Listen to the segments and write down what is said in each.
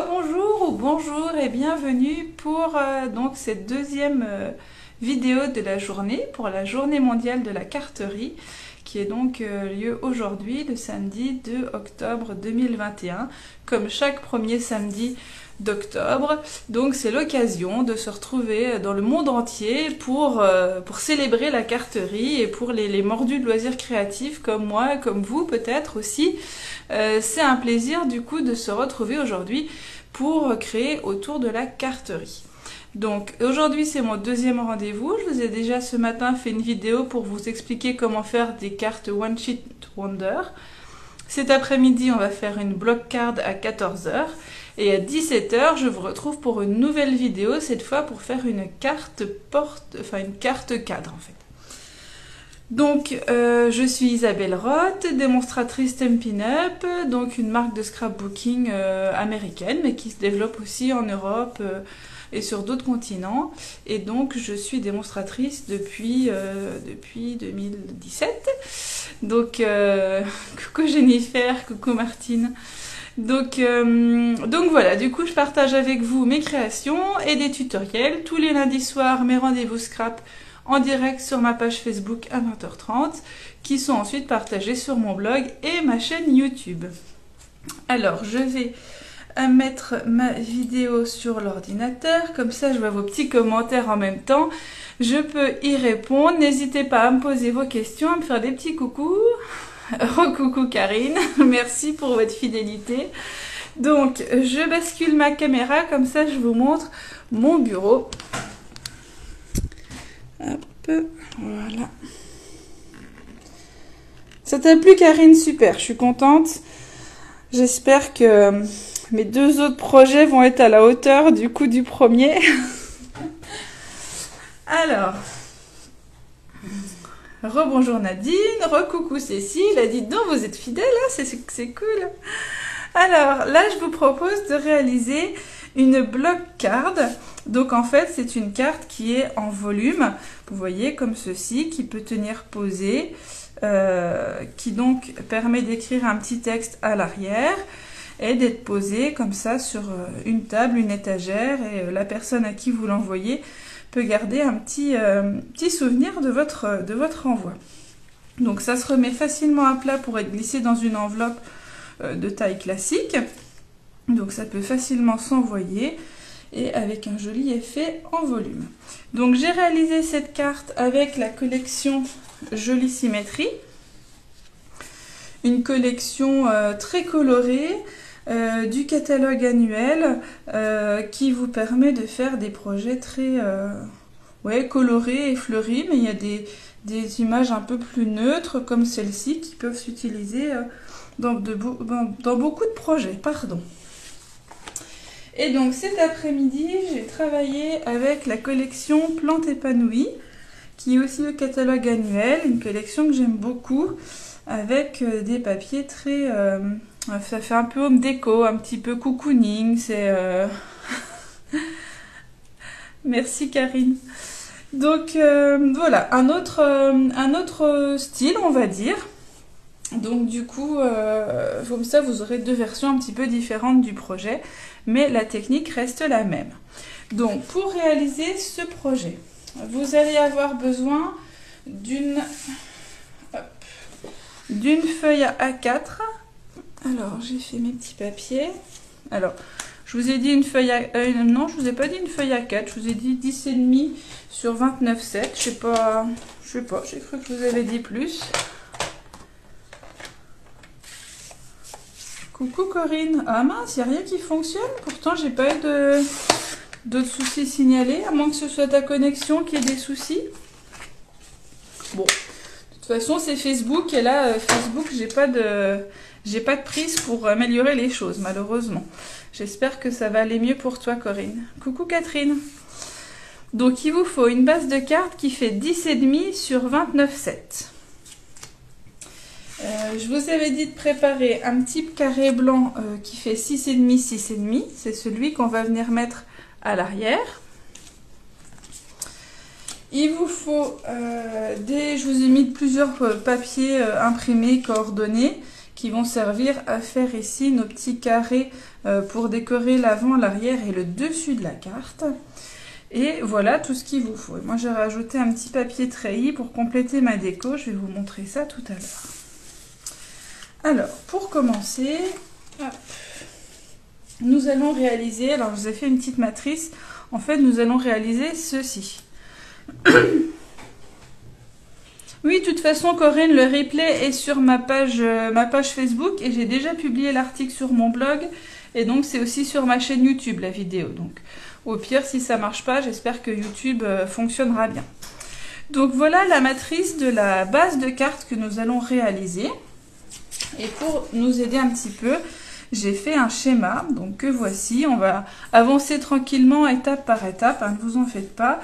Rebonjour ou bonjour et bienvenue pour donc cette deuxième vidéo de la journée, pour la journée mondiale de la carterie, qui est donc lieu aujourd'hui, le samedi 2 octobre 2021, comme chaque premier samedi d'octobre. Donc c'est l'occasion de se retrouver dans le monde entier pour célébrer la carterie et pour les mordus de loisirs créatifs comme moi, comme vous peut-être aussi. C'est un plaisir du coup de se retrouver aujourd'hui pour créer autour de la carterie. Donc aujourd'hui c'est mon deuxième rendez-vous. Je vous ai déjà ce matin fait une vidéo pour vous expliquer comment faire des cartes One Sheet Wonder. Cet après-midi on va faire une block card à 14 h. Et à 17 h, je vous retrouve pour une nouvelle vidéo, cette fois pour faire une carte une carte cadre en fait. Donc, je suis Isabelle Roth, démonstratrice Stampin' Up, donc une marque de scrapbooking américaine, mais qui se développe aussi en Europe et sur d'autres continents. Et donc, je suis démonstratrice depuis 2017. Donc, coucou Jennifer, coucou Martine. Donc voilà, du coup je partage avec vous mes créations et des tutoriels. Tous les lundis soirs, mes rendez-vous scrap en direct sur ma page Facebook à 20 h 30, qui sont ensuite partagés sur mon blog et ma chaîne YouTube. Alors, je vais mettre ma vidéo sur l'ordinateur, comme ça je vois vos petits commentaires en même temps. Je peux y répondre, n'hésitez pas à me poser vos questions, à me faire des petits coucous. Recoucou Karine, merci pour votre fidélité. Donc, je bascule ma caméra, comme ça je vous montre mon bureau. Hop, voilà. Ça t'a plu Karine? Super, je suis contente. J'espère que mes deux autres projets vont être à la hauteur du coup du premier. Alors... Rebonjour Nadine, recoucou Cécile, elle dit donc vous êtes fidèle, hein, c'est cool. Alors là je vous propose de réaliser une block card. Donc en fait c'est une carte qui est en volume, vous voyez comme ceci, qui peut tenir posée, qui donc permet d'écrire un petit texte à l'arrière et d'être posée comme ça sur une table, une étagère, et la personne à qui vous l'envoyez peut garder un petit souvenir de votre envoi. Donc ça se remet facilement à plat pour être glissé dans une enveloppe de taille classique. Donc ça peut facilement s'envoyer et avec un joli effet en volume. Donc j'ai réalisé cette carte avec la collection Jolie Symétrie. Une collection très colorée. Du catalogue annuel qui vous permet de faire des projets très colorés et fleuris, mais il y a des images un peu plus neutres comme celle-ci qui peuvent s'utiliser dans beaucoup de projets. Et donc cet après-midi, j'ai travaillé avec la collection Plantes épanouies, qui est aussi le catalogue annuel, une collection que j'aime beaucoup, avec des papiers très... ça fait un peu home déco, un petit peu cocooning, c'est... Merci Karine. Donc voilà, un autre style on va dire. Donc du coup, comme ça vous aurez deux versions un petit peu différentes du projet, mais la technique reste la même. Donc pour réaliser ce projet, vous allez avoir besoin d'une feuille à A4. Alors, j'ai fait mes petits papiers. Alors, je vous ai dit une feuille à... non, je vous ai pas dit une feuille à 4. Je vous ai dit 10,5 sur 29,7. Je sais pas, j'ai cru que je vous avais dit plus. Coucou Corinne. Ah mince, il n'y a rien qui fonctionne. Pourtant, j'ai pas eu d'autres soucis signalés. À moins que ce soit ta connexion qui ait des soucis. Bon, de toute façon, c'est Facebook. Et là, Facebook, j'ai pas de prise pour améliorer les choses, malheureusement. J'espère que ça va aller mieux pour toi, Corinne. Coucou, Catherine. Donc, il vous faut une base de carte qui fait 10,5 sur 29,7. Je vous avais dit de préparer un petit carré blanc qui fait 6,5, 6,5. C'est celui qu'on va venir mettre à l'arrière. Il vous faut je vous ai mis plusieurs papiers imprimés, coordonnés, qui vont servir à faire ici nos petits carrés pour décorer l'avant, l'arrière et le dessus de la carte. Et voilà tout ce qu'il vous faut. Moi j'ai rajouté un petit papier treillis pour compléter ma déco, je vais vous montrer ça tout à l'heure. Alors pour commencer, hop, nous allons réaliser, alors je vous ai fait une petite matrice, en fait nous allons réaliser ceci. Oui, de toute façon, Corinne, le replay est sur ma page Facebook et j'ai déjà publié l'article sur mon blog. Et donc, c'est aussi sur ma chaîne YouTube, la vidéo. Donc, au pire, si ça marche pas, j'espère que YouTube fonctionnera bien. Donc, voilà la matrice de la base de carte que nous allons réaliser. Et pour nous aider un petit peu, j'ai fait un schéma, donc que voici. On va avancer tranquillement, étape par étape, hein, ne vous en faites pas.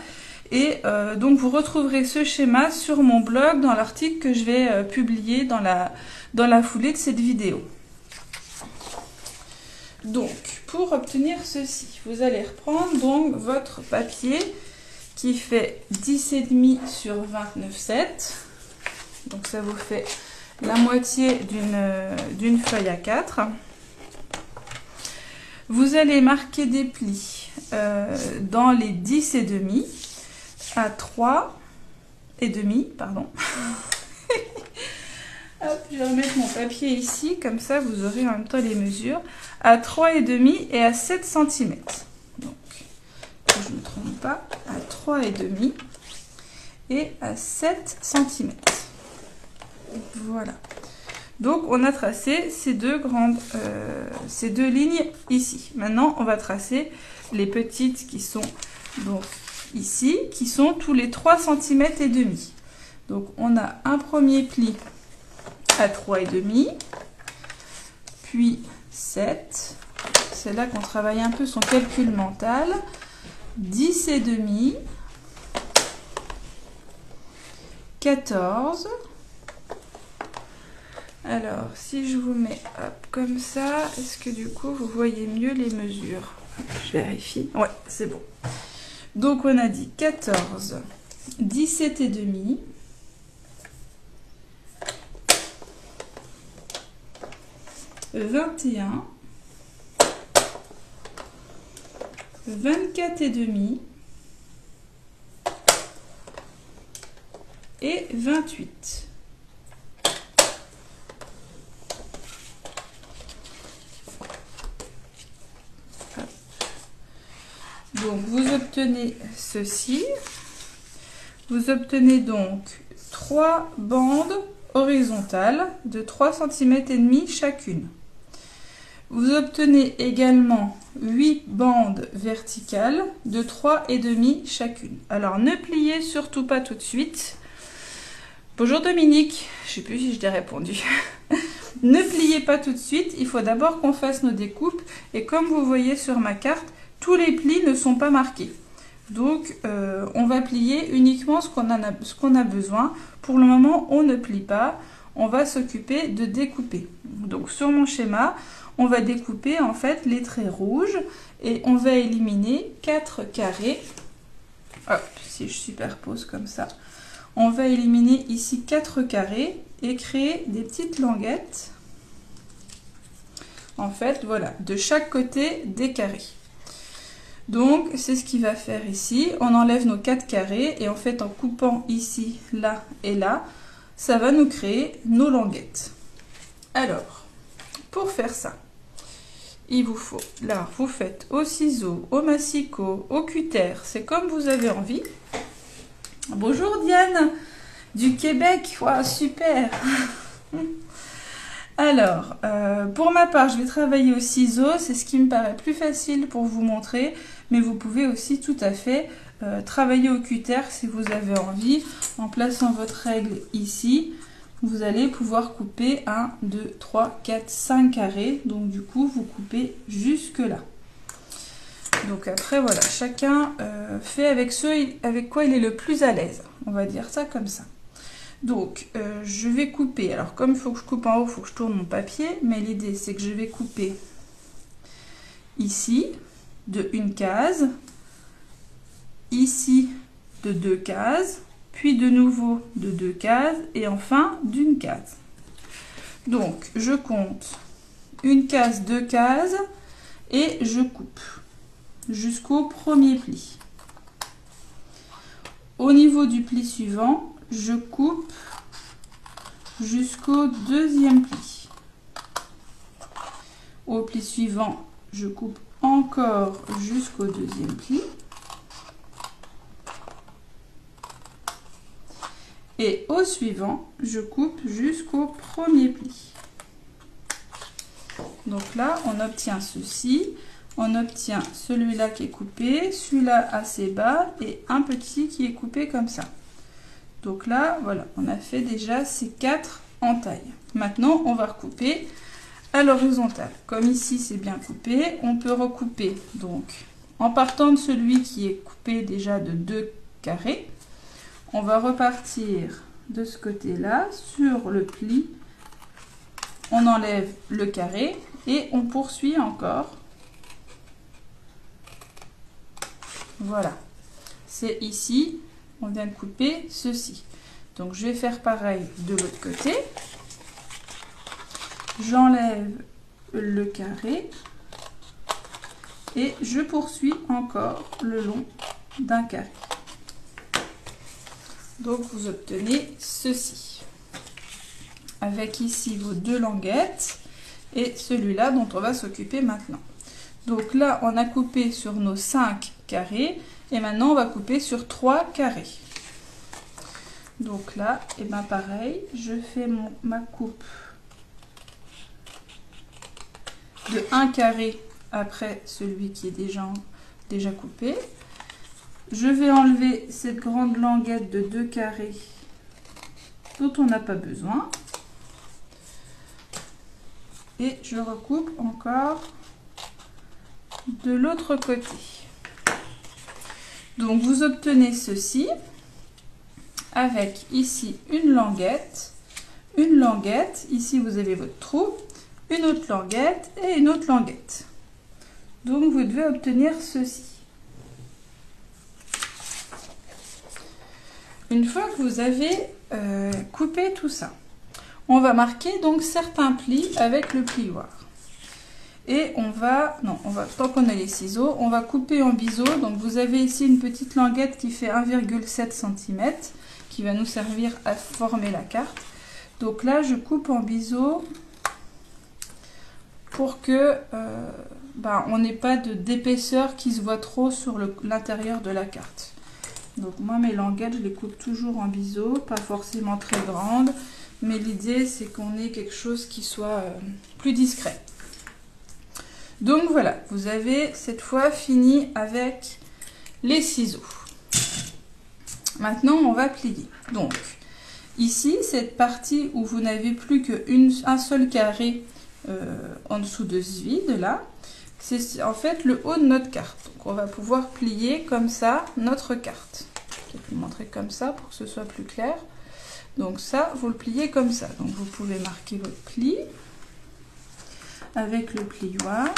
Et donc vous retrouverez ce schéma sur mon blog dans l'article que je vais publier dans la foulée de cette vidéo. Donc pour obtenir ceci, vous allez reprendre donc votre papier qui fait 10,5 sur 29,7. Donc ça vous fait la moitié d'une feuille à 4. Vous allez marquer des plis dans les 10,5. À 3,5, pardon. Hop, je vais remettre mon papier ici, comme ça vous aurez en même temps les mesures. À 3,5 et à 7 cm. Donc, que je ne me trompe pas, à 3,5 et à 7 cm. Voilà. Donc, on a tracé ces deux lignes ici. Maintenant, on va tracer les petites qui sont donc ici, qui sont tous les 3,5 cm. Donc on a un premier pli à 3,5, puis 7, c'est là qu'on travaille un peu son calcul mental, 10,5, 14. Alors si je vous mets hop, comme ça, est-ce que du coup vous voyez mieux les mesures? Je vérifie, ouais, c'est bon. Donc on a dit 14, 17,5, 21, 24,5 et 28. Donc vous obtenez ceci, vous obtenez donc 3 bandes horizontales de 3,5 cm chacune. Vous obtenez également 8 bandes verticales de 3,5 chacune. Alors ne pliez surtout pas tout de suite. Bonjour Dominique, je ne sais plus si je t'ai répondu. Ne pliez pas tout de suite, il faut d'abord qu'on fasse nos découpes et comme vous voyez sur ma carte, tous les plis ne sont pas marqués. Donc on va plier uniquement ce qu'on a besoin. Pour le moment, on ne plie pas. On va s'occuper de découper. Donc sur mon schéma, on va découper en fait les traits rouges et on va éliminer 4 carrés. Hop, si je superpose comme ça. On va éliminer ici 4 carrés et créer des petites languettes. En fait, voilà, de chaque côté des carrés. Donc, c'est ce qu'il va faire ici. On enlève nos 4 carrés et en fait, en coupant ici, là et là, ça va nous créer nos languettes. Alors, pour faire ça, il vous faut, là, vous faites au ciseau, au massicot, au cutter, c'est comme vous avez envie. Bonjour Diane, du Québec, wow, super. Alors, pour ma part, je vais travailler au ciseau, c'est ce qui me paraît plus facile pour vous montrer, mais vous pouvez aussi tout à fait travailler au cutter si vous avez envie. En plaçant votre règle ici, vous allez pouvoir couper 1, 2, 3, 4, 5 carrés. Donc du coup, vous coupez jusque là. Donc après, voilà, chacun fait avec avec quoi il est le plus à l'aise. On va dire ça comme ça. Donc, je vais couper. Alors, comme il faut que je coupe en haut, il faut que je tourne mon papier. Mais l'idée, c'est que je vais couper ici de une case, ici de 2 cases, puis de nouveau de 2 cases et enfin d'une case. Donc, je compte une case, deux cases et je coupe jusqu'au premier pli. Au niveau du pli suivant, je coupe jusqu'au deuxième pli. Au pli suivant, je coupe encore jusqu'au deuxième pli. Et au suivant, je coupe jusqu'au premier pli. Donc là, on obtient ceci. On obtient celui-là qui est coupé, celui-là assez bas et un petit qui est coupé comme ça. Donc là, voilà, on a fait déjà ces 4 entailles. Maintenant, on va recouper à l'horizontale. Comme ici, c'est bien coupé, on peut recouper. Donc, en partant de celui qui est coupé déjà de 2 carrés, on va repartir de ce côté-là sur le pli. On enlève le carré et on poursuit encore. Voilà, c'est ici, on vient de couper ceci. Donc je vais faire pareil de l'autre côté. J'enlève le carré et je poursuis encore le long d'un carré. Donc vous obtenez ceci. Avec ici vos 2 languettes et celui-là dont on va s'occuper maintenant. Donc là, on a coupé sur nos 5 carrés et maintenant on va couper sur 3 carrés. Donc là, et bien pareil, je fais ma coupe de 1 carré après celui qui est déjà coupé. Je vais enlever cette grande languette de 2 carrés dont on n'a pas besoin. Et je recoupe encore de l'autre côté. Donc vous obtenez ceci avec ici une languette, ici vous avez votre trou, une autre languette et une autre languette. Donc vous devez obtenir ceci. Une fois que vous avez coupé tout ça, on va marquer donc certains plis avec le plioir. Et tant qu'on a les ciseaux, on va couper en biseau. Donc vous avez ici une petite languette qui fait 1,7 cm qui va nous servir à former la carte. Donc là, je coupe en biseau pour que on n'ait pas d'épaisseur qui se voit trop sur l'intérieur de la carte. Donc moi, mes languettes, je les coupe toujours en biseau, pas forcément très grandes, mais l'idée c'est qu'on ait quelque chose qui soit plus discret. Donc voilà, vous avez cette fois fini avec les ciseaux. Maintenant, on va plier. Donc, ici, cette partie où vous n'avez plus qu'un seul carré en dessous de ce vide, là, c'est en fait le haut de notre carte. Donc, on va pouvoir plier comme ça notre carte. Je vais vous montrer comme ça pour que ce soit plus clair. Donc ça, vous le pliez comme ça. Donc, vous pouvez marquer votre pli avec le plioir.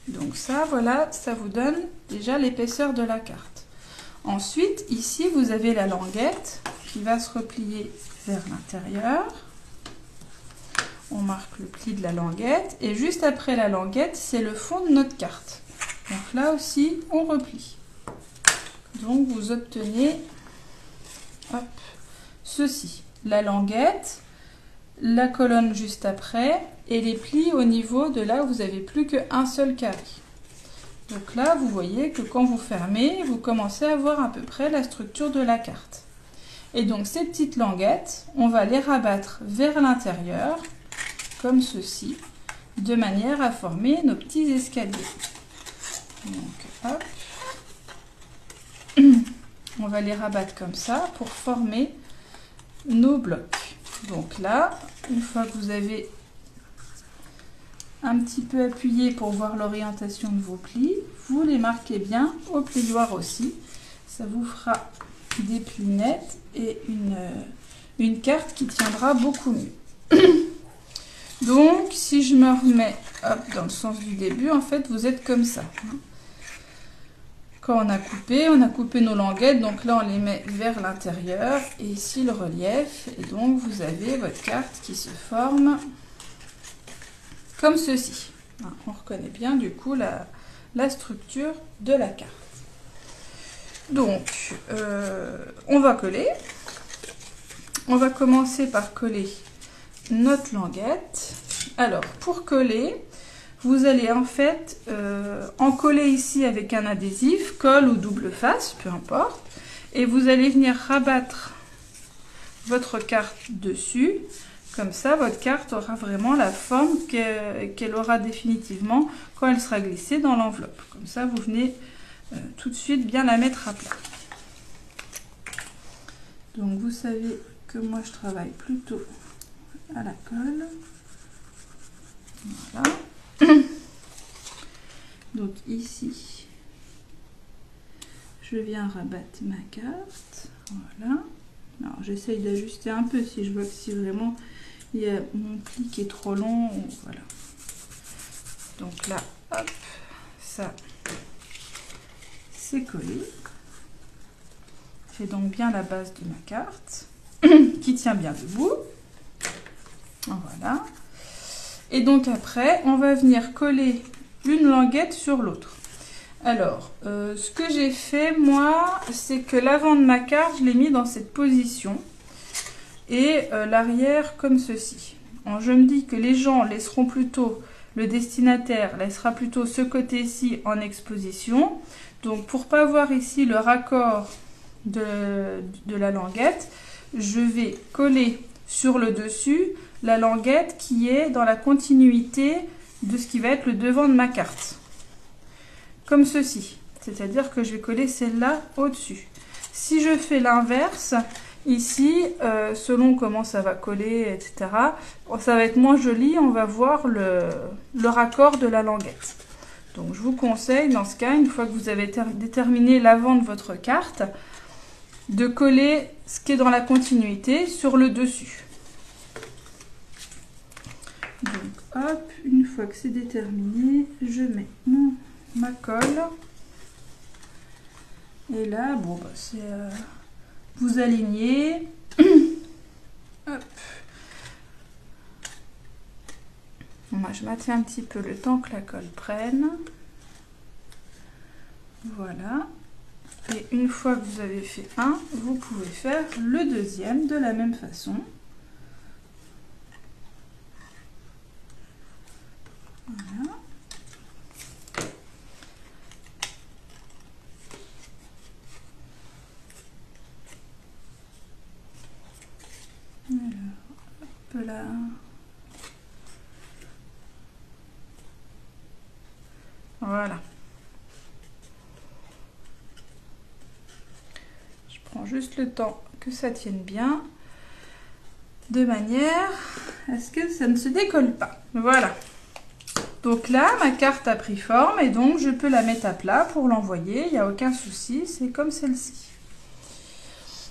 Donc ça, voilà, ça vous donne déjà l'épaisseur de la carte. Ensuite, ici, vous avez la languette qui va se replier vers l'intérieur. On marque le pli de la languette. Et juste après la languette, c'est le fond de notre carte. Donc là aussi, on replie. Donc vous obtenez ceci. La languette, la colonne juste après et les plis au niveau de là où vous n'avez plus qu'un seul carré. Donc là, vous voyez que quand vous fermez, vous commencez à voir à peu près la structure de la carte. Et donc ces petites languettes, on va les rabattre vers l'intérieur, comme ceci, de manière à former nos petits escaliers. Donc hop, on va les rabattre comme ça pour former nos blocs. Donc là, une fois que vous avez un petit peu appuyé pour voir l'orientation de vos plis, vous les marquez bien au plioir aussi. Ça vous fera des plis nets et une carte qui tiendra beaucoup mieux. Donc, si je me remets dans le sens du début, en fait, vous êtes comme ça. Quand on a coupé nos languettes, donc là on les met vers l'intérieur et ici le relief. Et donc vous avez votre carte qui se forme comme ceci. On reconnaît bien du coup la structure de la carte. Donc on va coller. On va commencer par coller notre languette. Alors pour coller, vous allez en fait en coller ici avec un adhésif, colle ou double face, peu importe. Et vous allez venir rabattre votre carte dessus. Comme ça, votre carte aura vraiment la forme qu'elle aura définitivement quand elle sera glissée dans l'enveloppe. Comme ça, vous venez tout de suite bien la mettre à plat. Donc vous savez que moi je travaille plutôt à la colle. Voilà. Donc ici, je viens rabattre ma carte. Voilà. Alors j'essaye d'ajuster un peu si je vois que si vraiment il y a mon pli qui est trop long. Voilà. Donc là, hop, ça c'est collé. J'ai donc bien la base de ma carte qui tient bien debout. Voilà. Et donc après, on va venir coller une languette sur l'autre. Alors, ce que j'ai fait, moi, c'est que l'avant de ma carte, je l'ai mis dans cette position. Et l'arrière comme ceci. Alors, je me dis que les gens laisseront plutôt, le destinataire laissera plutôt ce côté-ci en exposition. Donc, pour pas voir ici le raccord de la languette, je vais coller sur le dessus la languette qui est dans la continuité de ce qui va être le devant de ma carte. Comme ceci. C'est-à-dire que je vais coller celle-là au-dessus. Si je fais l'inverse, ici, selon comment ça va coller, etc., ça va être moins joli, on va voir le raccord de la languette. Donc je vous conseille, dans ce cas, une fois que vous avez déterminé l'avant de votre carte, de coller ce qui est dans la continuité sur le dessus. Donc hop, une fois que c'est déterminé, je mets ma colle. Et là, bon, bah, c'est vous alignez. Hop. Moi, je maintiens un petit peu le temps que la colle prenne. Voilà. Et une fois que vous avez fait un, vous pouvez faire le deuxième de la même façon. Voilà. Alors, hop là. Voilà. Je prends juste le temps que ça tienne bien, de manière à ce que ça ne se décolle pas. Voilà. Donc là, ma carte a pris forme et donc je peux la mettre à plat pour l'envoyer. Il n'y a aucun souci, c'est comme celle-ci.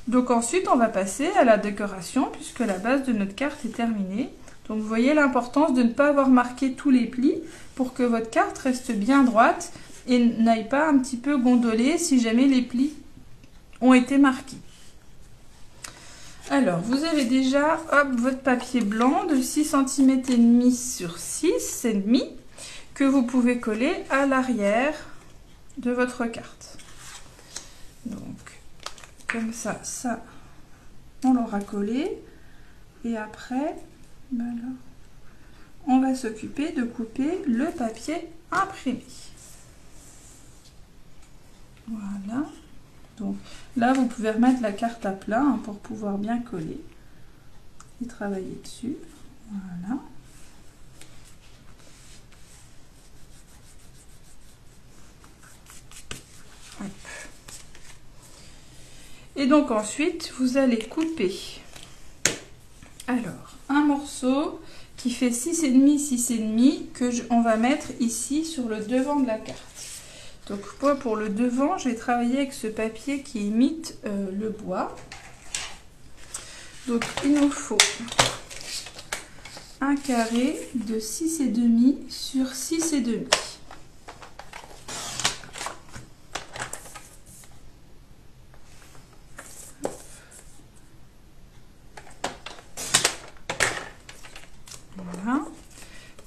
Donc ensuite, on va passer à la décoration puisque la base de notre carte est terminée. Donc vous voyez l'importance de ne pas avoir marqué tous les plis pour que votre carte reste bien droite et n'aille pas un petit peu gondoler si jamais les plis ont été marqués. Alors, vous avez déjà votre papier blanc de 6,5 cm sur 6,5 que vous pouvez coller à l'arrière de votre carte. Donc, comme ça, on l'aura collé. Et après, voilà, on va s'occuper de couper le papier imprimé. Voilà. Donc là, vous pouvez remettre la carte à plat pour pouvoir bien coller et travailler dessus. Voilà. Hop. Et donc ensuite, vous allez couper alors un morceau qui fait 6,5, 6,5 on va mettre ici sur le devant de la carte. Donc moi, pour le devant, j'ai travaillé avec ce papier qui imite le bois. Donc il nous faut un carré de 6,5 sur 6,5. Voilà.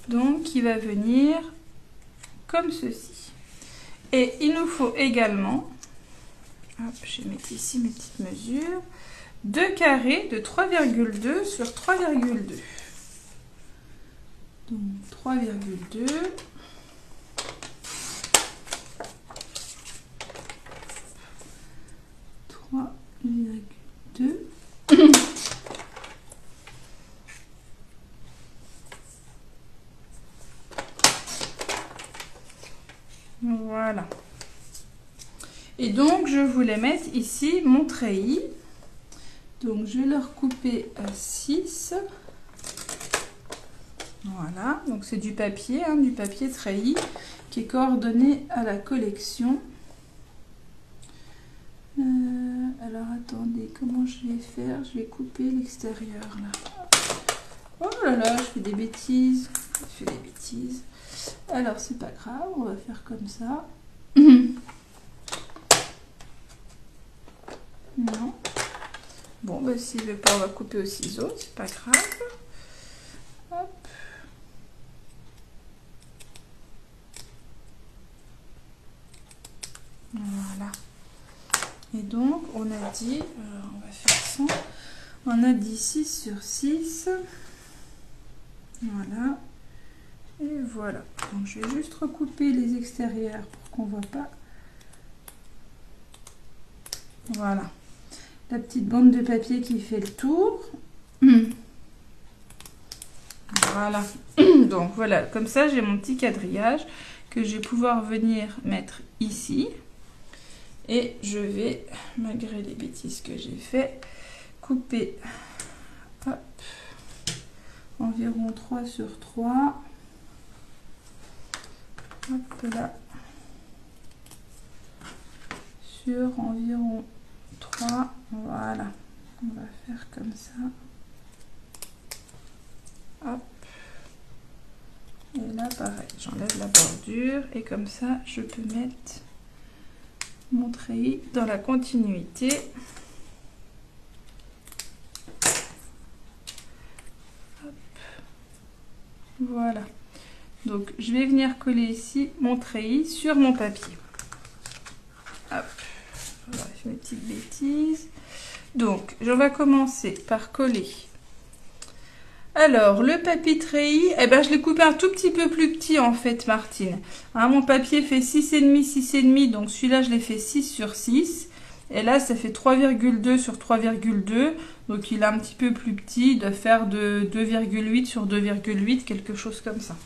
Donc il va venir comme ceci. Et il nous faut également, hop, je vais mettre ici mes petites mesures, 2 carrés de 3,2 sur 3,2. Donc 3,2. 3,2. Voilà. Et donc, je voulais mettre ici mon treillis. Donc, je vais le recouper à 6. Voilà. Donc, c'est du papier treillis qui est coordonné à la collection. Alors, attendez, comment je vais faire? Je vais couper l'extérieur, là. Oh là là, je fais des bêtises. Alors, c'est pas grave, on va faire comme ça. Non. Bon, bah, s'il veut pas, on va couper au ciseau, c'est pas grave. Hop. Voilà. Et donc, on a dit, on va faire ça. On a dit 6 sur 6. Voilà. Et voilà. Donc, je vais juste recouper les extérieurs pour qu'on voit pas. Voilà. La petite bande de papier qui fait le tour. Voilà. Donc, voilà. Comme ça, j'ai mon petit quadrillage que je vais pouvoir venir mettre ici. Et je vais, malgré les bêtises que j'ai fait, couper hop, environ 3 sur 3. Hop là. Sur environ 3. Voilà. On va faire comme ça. Hop. Et là, pareil. J'enlève la bordure. Et comme ça, je peux mettre mon treillis dans la continuité. Hop. Voilà. Donc, je vais venir coller ici mon treillis sur mon papier. Hop. Voilà, je fais mes petites bêtises. Donc, on va commencer par coller. Alors, le papier treillis, eh ben, je l'ai coupé un tout petit peu plus petit en fait, Martine. Hein, mon papier fait 6,5, 6,5, donc celui-là, je l'ai fait 6 sur 6. Et là, ça fait 3,2 sur 3,2. Donc, il est un petit peu plus petit, de faire de 2,8 sur 2,8, quelque chose comme ça.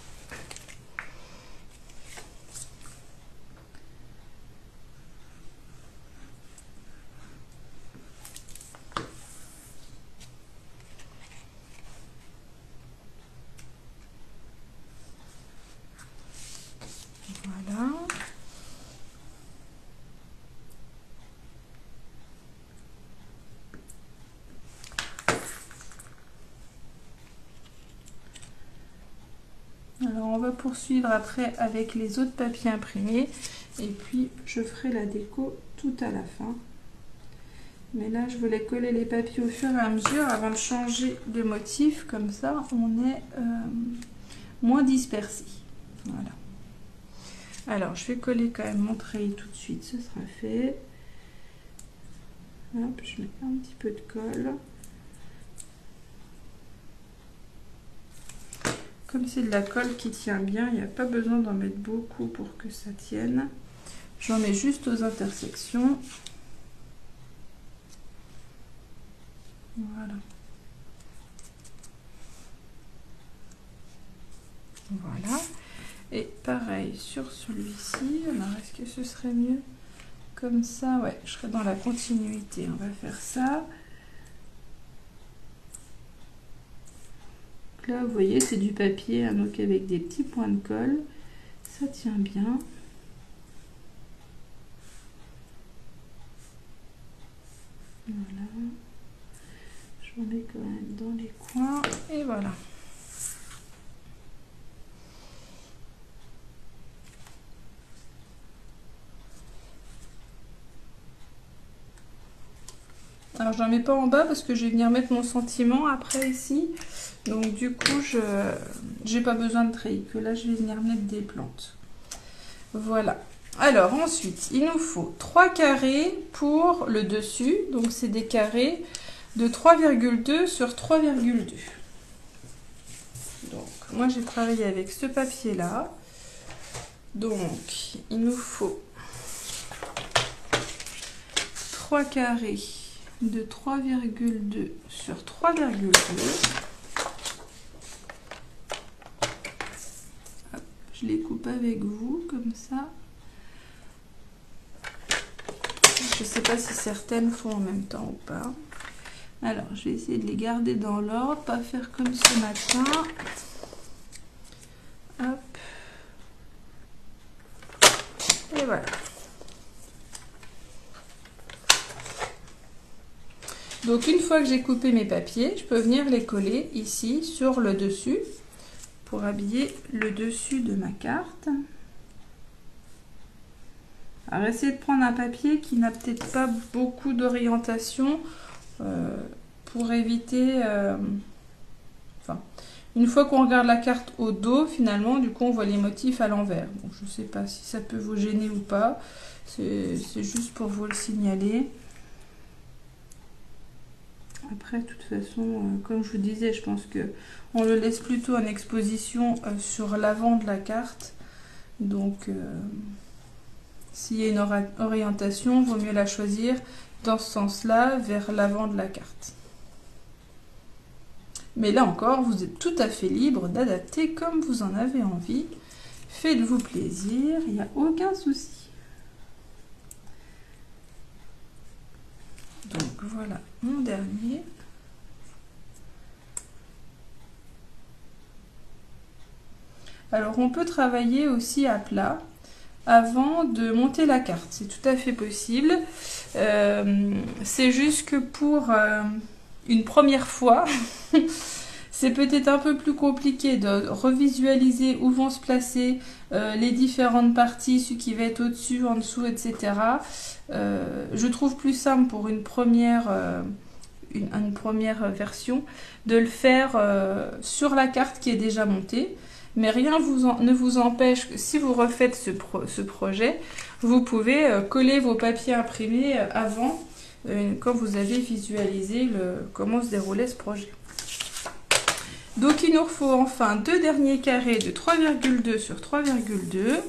Voilà. Alors on va poursuivre après avec les autres papiers imprimés et puis je ferai la déco tout à la fin. Mais là je voulais coller les papiers au fur et à mesure avant de changer de motif, comme ça on est moins dispersé. Voilà. Alors je vais coller quand même mon treillis tout de suite, ce sera fait. Hop, je mets un petit peu de colle. Comme c'est de la colle qui tient bien, il n'y a pas besoin d'en mettre beaucoup pour que ça tienne. J'en mets juste aux intersections. Voilà. Voilà. Et pareil sur celui-ci. Alors, est-ce que ce serait mieux comme ça? Ouais, je serai dans la continuité. On va faire ça. Là, vous voyez, c'est du papier, hein, donc avec des petits points de colle. Ça tient bien. Voilà. J'en mets quand même dans les coins. Et voilà. Alors j'en mets pas en bas parce que je vais venir mettre mon sentiment après ici. Donc du coup, j'ai pas besoin de treillis, que là je vais venir mettre des plantes. Voilà. Alors ensuite, il nous faut 3 carrés pour le dessus. Donc c'est des carrés de 3,2 sur 3,2. Donc moi j'ai travaillé avec ce papier là. Donc il nous faut 3 carrés de 3,2 sur 3,2. Je les coupe avec vous comme ça. Je ne sais pas si certaines font en même temps ou pas. Alors je vais essayer de les garder dans l'ordre, pas faire comme ce matin. Hop. Et voilà. Donc une fois que j'ai coupé mes papiers, je peux venir les coller ici sur le dessus pour habiller le dessus de ma carte. Alors essayez de prendre un papier qui n'a peut-être pas beaucoup d'orientation pour éviter... une fois qu'on regarde la carte au dos, finalement, du coup on voit les motifs à l'envers. Donc je ne sais pas si ça peut vous gêner ou pas. C'est juste pour vous le signaler. Après, de toute façon, comme je vous disais, je pense que on le laisse plutôt en exposition sur l'avant de la carte. Donc, s'il y a une orientation, il vaut mieux la choisir dans ce sens-là, vers l'avant de la carte. Mais là encore, vous êtes tout à fait libre d'adapter comme vous en avez envie. Faites-vous plaisir, il n'y a aucun souci. Donc voilà mon dernier. Alors on peut travailler aussi à plat avant de monter la carte, c'est tout à fait possible. C'est juste que pour une première fois, c'est peut-être un peu plus compliqué de revisualiser où vont se placer les différentes parties, ce qui va être au-dessus, en dessous, etc. Je trouve plus simple pour une première version de le faire sur la carte qui est déjà montée. Mais rien ne vous empêche que si vous refaites ce projet, vous pouvez coller vos papiers imprimés avant, quand vous avez visualisé comment se déroulait ce projet. Donc il nous faut enfin deux derniers carrés de 3,2 sur 3,2.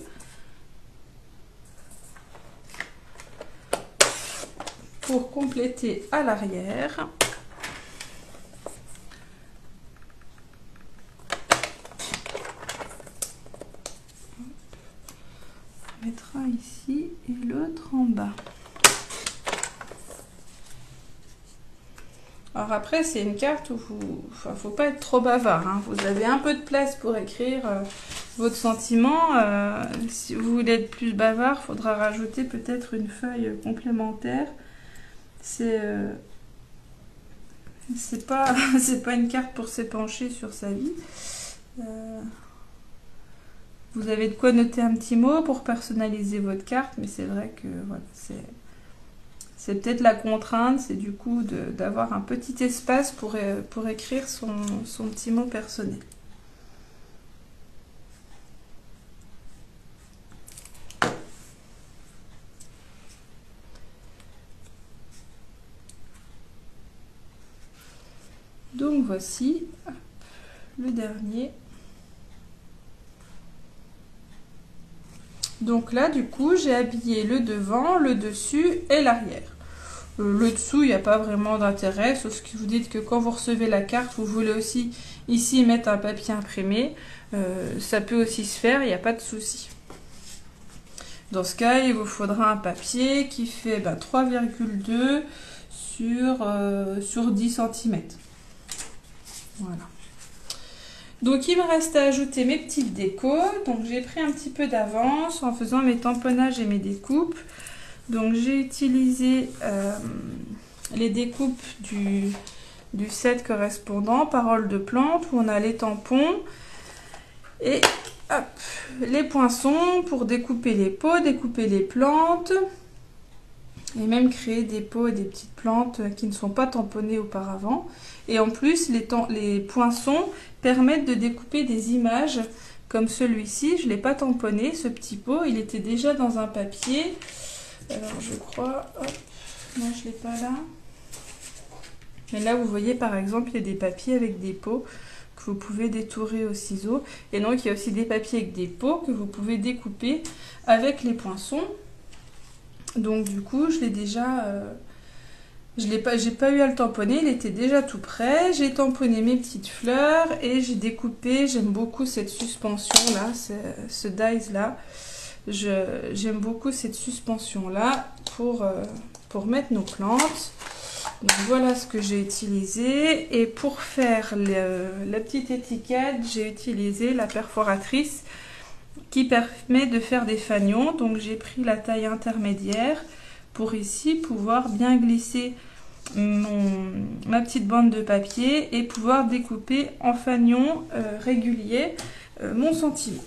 Pour compléter à l'arrière. On mettra ici et l'autre en bas. Alors après, c'est une carte où faut pas être trop bavard, hein. Vous avez un peu de place pour écrire votre sentiment. Si vous voulez être plus bavard, il faudra rajouter peut-être une feuille complémentaire. C'est pas une carte pour s'épancher sur sa vie. Vous avez de quoi noter un petit mot pour personnaliser votre carte, mais c'est vrai que voilà, c'est peut-être la contrainte, c'est du coup d'avoir un petit espace pour écrire son petit mot personnel. Donc voici le dernier. Donc là, du coup, j'ai habillé le devant, le dessus et l'arrière. Le dessous, il n'y a pas vraiment d'intérêt, sauf que vous dites que quand vous recevez la carte, vous voulez aussi ici mettre un papier imprimé. Ça peut aussi se faire, il n'y a pas de souci. Dans ce cas, il vous faudra un papier qui fait 3,2 sur 10 cm. Voilà. Donc il me reste à ajouter mes petites décos. Donc j'ai pris un petit peu d'avance en faisant mes tamponnages et mes découpes. Donc j'ai utilisé les découpes du set correspondant, Paroles de plantes, où on a les tampons et hop, les poinçons pour découper les pots, découper les plantes. et même créer des pots et des petites plantes qui ne sont pas tamponnées auparavant. Et en plus, les poinçons permettent de découper des images comme celui-ci. Je ne l'ai pas tamponné, ce petit pot, il était déjà dans un papier. Alors je crois, hop, non je ne l'ai pas là. Mais là vous voyez par exemple, il y a des papiers avec des pots que vous pouvez détourer au ciseau. Et donc il y a aussi des papiers avec des pots que vous pouvez découper avec les poinçons. Donc du coup, je l'ai déjà... j'ai pas eu à le tamponner, il était déjà tout prêt. J'ai tamponné mes petites fleurs et j'ai découpé. J'aime beaucoup cette suspension là, ce dies là. J'aime beaucoup cette suspension là pour mettre nos plantes. Donc voilà ce que j'ai utilisé. Et pour faire la petite étiquette, j'ai utilisé la perforatrice qui permet de faire des fanions. Donc j'ai pris la taille intermédiaire pour ici pouvoir bien glisser ma petite bande de papier et pouvoir découper en fanions réguliers mon sentiment.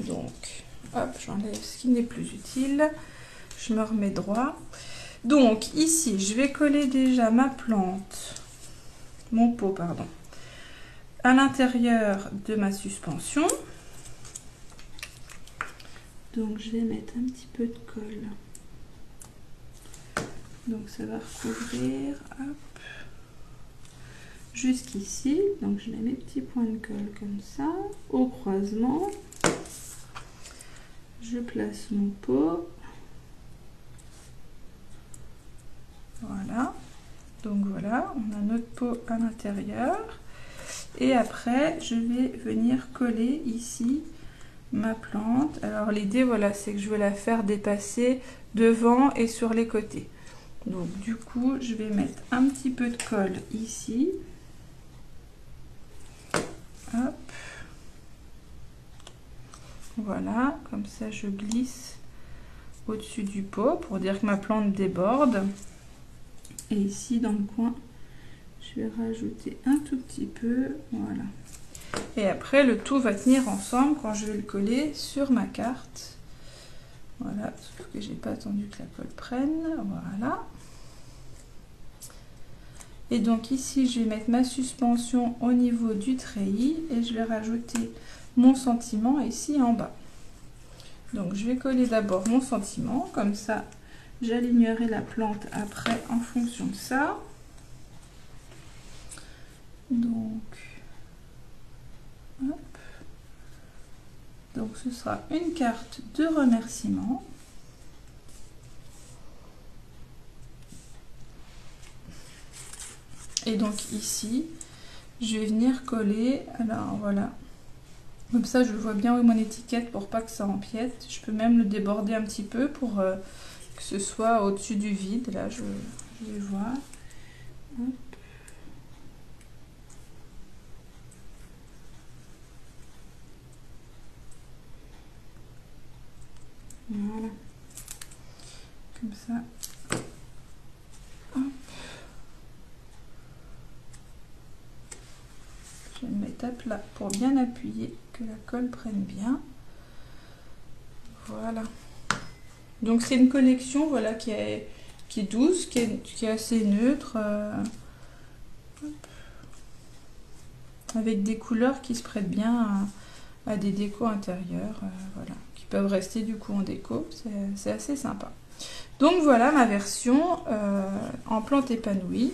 Donc hop, j'enlève ce qui n'est plus utile, je me remets droit. Donc ici je vais coller déjà ma plante, mon pot pardon, à l'intérieur de ma suspension. Donc je vais mettre un petit peu de colle. Donc ça va recouvrir jusqu'ici. Donc je mets mes petits points de colle comme ça, au croisement. Je place mon pot. Voilà. Donc voilà, on a notre pot à l'intérieur. Et après, je vais venir coller ici ma plante. Alors l'idée, voilà, c'est que je vais la faire dépasser devant et sur les côtés. Donc du coup, je vais mettre un petit peu de colle ici. Hop. Voilà, comme ça je glisse au-dessus du pot pour dire que ma plante déborde. Et ici dans le coin, je vais rajouter un tout petit peu, voilà. Et après le tout va tenir ensemble quand je vais le coller sur ma carte. Voilà, sauf que j'ai pas attendu que la colle prenne, voilà. Et donc ici je vais mettre ma suspension au niveau du treillis et je vais rajouter mon sentiment ici en bas. Donc je vais coller d'abord mon sentiment, comme ça j'alignerai la plante après en fonction de ça. Donc, hop. Donc ce sera une carte de remerciement. Et donc ici, je vais venir coller, alors voilà, comme ça je vois bien où est mon étiquette pour pas que ça empiète. Je peux même le déborder un petit peu pour que ce soit au-dessus du vide, là je vais voir. Hop. Voilà, comme ça. Hop. Je vais me mettre à plat pour bien appuyer, que la colle prenne bien. Voilà. Donc c'est une collection, voilà, qui est douce, qui est assez neutre, avec des couleurs qui se prêtent bien à des décos intérieurs, voilà, qui peuvent rester du coup en déco. C'est assez sympa. Donc voilà ma version en plante épanouie.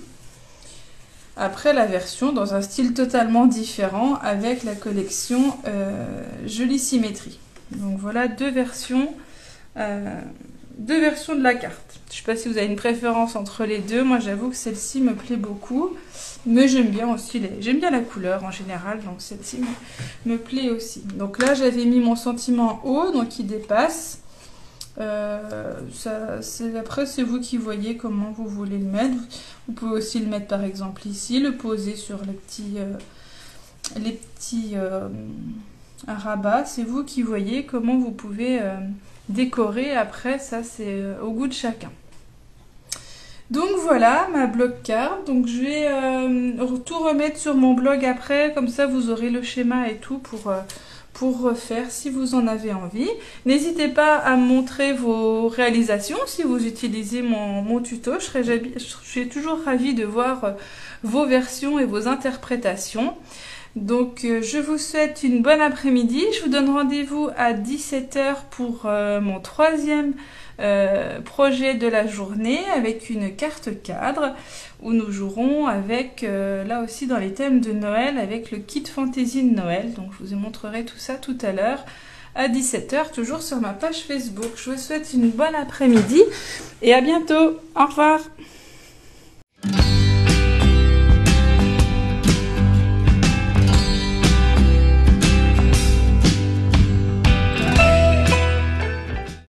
Après la version dans un style totalement différent avec la collection Jolie Symétrie. Donc voilà deux versions de la carte. Je ne sais pas si vous avez une préférence entre les deux. Moi j'avoue que celle-ci me plaît beaucoup. Mais j'aime bien aussi j'aime bien la couleur en général. Donc celle-ci me plaît aussi. Donc là j'avais mis mon sentiment haut, donc il dépasse. Après c'est vous qui voyez comment vous voulez le mettre. Vous pouvez aussi le mettre par exemple ici, le poser sur les petits rabats. C'est vous qui voyez comment vous pouvez décorer. Après ça c'est au goût de chacun. Donc voilà ma blog card. Donc je vais tout remettre sur mon blog après, comme ça vous aurez le schéma et tout pour refaire si vous en avez envie. N'hésitez pas à me montrer vos réalisations si vous utilisez mon tuto. Je suis toujours ravie de voir vos versions et vos interprétations. Donc je vous souhaite une bonne après-midi. Je vous donne rendez-vous à 17 h pour mon troisième projet de la journée avec une carte cadre où nous jouerons avec, là aussi dans les thèmes de Noël, avec le kit fantaisie de Noël. Donc je vous montrerai tout ça tout à l'heure à 17 h, toujours sur ma page Facebook. Je vous souhaite une bonne après-midi et à bientôt. Au revoir.